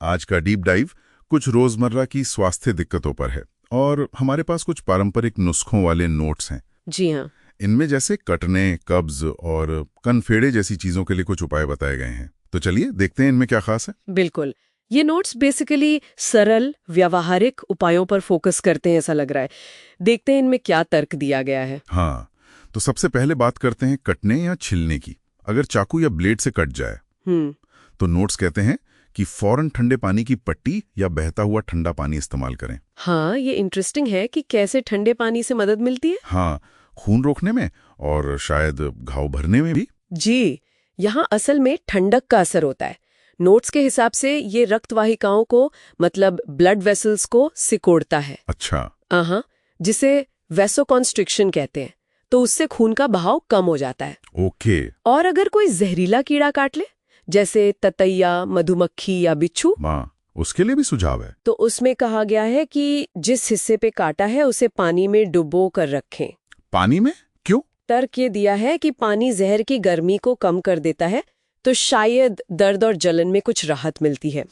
आज का deep dive कुछ रोजमर्रा की स्वास्थ्य दिक्कतों पर है और हमारे पास कुछ पारंपरिक नुस्खों वाले नोट्स हैं। जी हाँ। इनमें जैसे कटने, कब्ज और कनफेड़े जैसी चीजों के लिए कुछ उपाय बताए गए हैं। तो चलिए देखते हैं इनमें क्या खास है। बिल्कुल। ये नोट्स बेसिकली सरल व्यावहारिक उपायों पर फोकस करते हैं, ऐसा लग रहा है। देखते हैं इनमें क्या तर्क दिया गया है। हाँ, तो सबसे पहले बात करते हैं कटने या छिलने की। अगर चाकू या ब्लेड से कट जाए तो नोट्स कहते हैं कि फौरन ठंडे पानी की पट्टी या बहता हुआ ठंडा पानी इस्तेमाल करें। हाँ, ये इंटरेस्टिंग है कि कैसे ठंडे पानी से मदद मिलती है। हाँ, खून रोकने में और शायद घाव भरने में भी। जी, यहाँ असल में ठंडक का असर होता है। नोट्स के हिसाब से ये रक्त वाहिकाओं को, मतलब ब्लड वेसल्स को सिकोड़ता है। अच्छा। हाँ, जिसे वैसोकॉन्स्ट्रिक्शन कहते हैं। तो उससे खून का बहाव कम हो जाता है। ओके। और अगर कोई जहरीला कीड़ा काट ले, जैसे ततैया, मधुमक्खी या बिच्छू, उसके लिए भी सुझाव है। तो उसमें कहा गया है कि जिस हिस्से पे काटा है उसे पानी में डुबो कर रखें। पानी में? क्यों? तर्क ये दिया है कि पानी जहर की गर्मी को कम कर देता है, तो शायद दर्द और जलन में कुछ राहत मिलती है।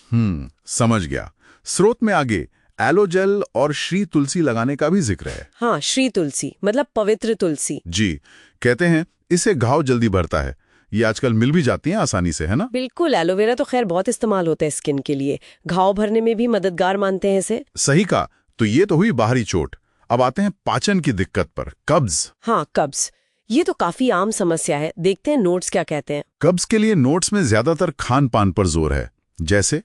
समझ गया। स्रोत में आगे एलोजेल और श्री तुलसी लगाने का भी जिक्र है। हाँ, श्री तुलसी मतलब पवित्र तुलसी। जी, कहते हैं इससे घाव जल्दी भरता है। ये आजकल मिल भी जाती हैं आसानी से, है ना? बिल्कुल। एलोवेरा तो खैर बहुत इस्तेमाल होता है स्किन के लिए। घाव भरने में भी मददगार मानते हैं इसे। सही कहा। तो ये तो हुई बाहरी चोट। अब आते हैं पाचन की दिक्कत पर। कब्ज। हाँ, कब्ज। ये तो काफी आम समस्या है। देखते हैं नोट्स क्या कहते हैं। कब्ज के लिए नोट्स में ज्यादातर खान पान पर जोर है, जैसे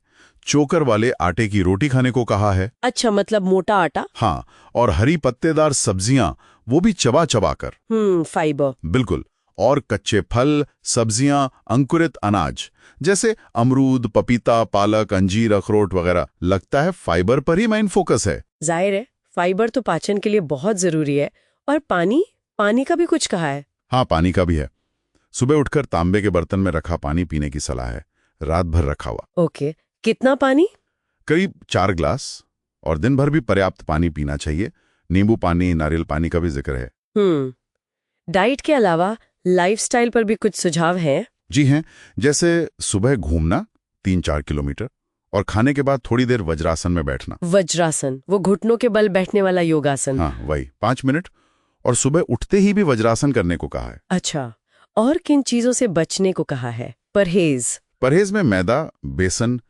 चोकर वाले आटे की रोटी खाने को कहा है। अच्छा, मतलब मोटा आटा। हाँ, और हरी पत्तेदार सब्जियां, वो भी चबा चबा कर। फाइबर। बिल्कुल। और कच्चे फल, सब्जियां, अंकुरित अनाज जैसे अमरूद, पपीता, पालक, अंजीर, अखरोट वगैरह। लगता है फाइबर पर ही मेन फोकस है। जाहिर है, फाइबर तो पाचन के लिए बहुत जरूरी है। और पानी का भी कुछ कहा है। हाँ, पानी का भी है। सुबह उठकर तांबे के बर्तन में रखा पानी पीने की सलाह है, रात भर रखा हुआ। ओके, कितना पानी? करीब 4 ग्लास। और दिन भर भी पर्याप्त पानी पीना चाहिए। नींबू पानी, नारियल पानी का भी जिक्र है। डाइट के अलावा लाइफस्टाइल पर भी कुछ सुझाव हैं? जी हैं, जैसे सुबह घूमना 3-4 किलोमीटर और खाने के बाद थोड़ी देर वज्रासन में बैठना। वज्रासन, वो घुटनों के बल बैठने वाला योगासन। हाँ, वही 5 मिनट। और सुबह उठते ही भी वज्रासन करने को कहा है। अच्छा, और किन चीजों से बचने को कहा है? परहेज में मैदा, बेसन,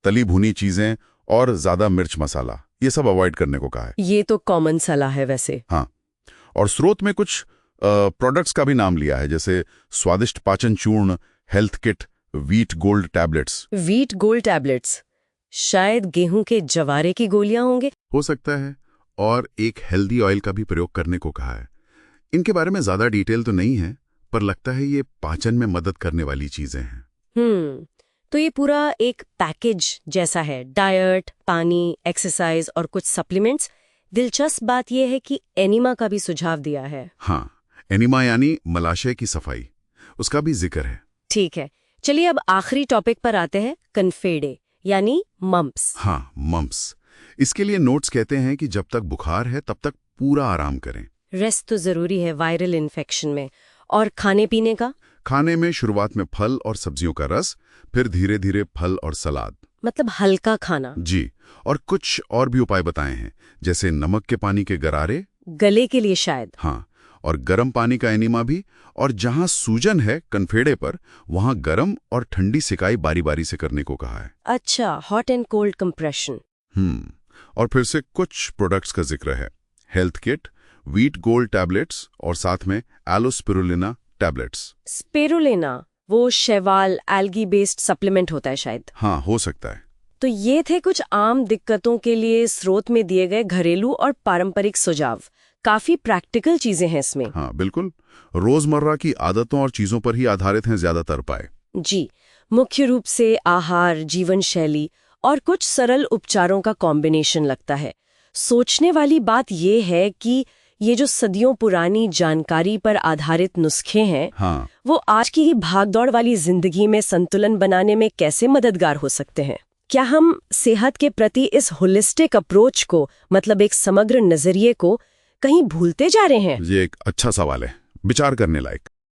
तली भुनी चीजें और ज्यादा मिर्च मसाला, ये सब अवॉइड करने को कहा है। ये तो कॉमन सलाह है वैसे। हाँ, और स्रोत में कुछ प्रोडक्ट्स का भी नाम लिया है, जैसे स्वादिष्ट पाचन चूर्ण, health kit, wheat gold tablets. Wheat gold tablets, शायद गेहूं के जवारे की गोलियां होंगे। हो सकता है। और एक हेल्दी ऑयल का भी प्रयोग करने को कहा है। इनके बारे में ज्यादा डिटेल तो नहीं है, पर लगता है ये पाचन में मदद करने वाली चीजें हैं। तो ये पूरा एक पैकेज जैसा है। डाइट, पानी, एक्सरसाइज और कुछ सप्लीमेंट्स। दिलचस्प बात यह है कि एनीमा का भी सुझाव दिया है। हाँ, एनीमा यानी मलाशय की सफाई, उसका भी जिक्र है। ठीक है, चलिए अब आखिरी टॉपिक पर आते हैं, कनफेड़े यानी मम्प्स। हाँ, मम्प्स। इसके लिए नोट्स कहते हैं कि जब तक बुखार है तब तक पूरा आराम करें। रेस्ट तो जरूरी है वायरल इन्फेक्शन में। और खाने पीने का? खाने में शुरुआत में फल और सब्जियों का रस, फिर धीरे धीरे फल और सलाद, मतलब हल्का खाना। जी। और कुछ और भी उपाय बताए हैं, जैसे नमक के पानी के गरारे, गले के लिए शायद। हाँ, और गर्म पानी का एनीमा भी। और जहां सूजन है कनफेड़े पर, वहां गर्म और ठंडी सिकाई बारी बारी से करने को कहा है। अच्छा, हॉट एंड कोल्ड कंप्रेशन। और फिर से कुछ प्रोडक्ट्स का जिक्र है, health kit, wheat gold tablets और साथ में एलोस्पिरुलिना टैबलेट्स। स्पिरुलिना, वो शैवाल एल्गी बेस्ड सप्लीमेंट होता है शायद। हाँ, हो सकता है। तो ये थे कुछ आम दिक्कतों के लिए स्रोत में दिए गए घरेलू और पारंपरिक सुझाव। काफी प्रैक्टिकल चीजें हैं इसमें। हाँ, बिल्कुल। रोजमर्रा की आदतों और चीजों पर ही आधारित हैं ज्यादातर उपाय। जी, मुख्य रूप से आहार, जीवन शैली और कुछ सरल उपचारों का कॉम्बिनेशन लगता है। सोचने वाली बात यह है कि ये जो सदियों पुरानी जानकारी पर आधारित नुस्खे हैं, हाँ, वो आज की ही भागदौड़ वाली जिंदगी में संतुलन बनाने में कैसे मददगार हो सकते हैं। क्या हम सेहत के प्रति इस होलिस्टिक अप्रोच को, मतलब एक समग्र नजरिए को, कहीं भूलते जा रहे हैं? ये एक अच्छा सवाल है, विचार करने लायक।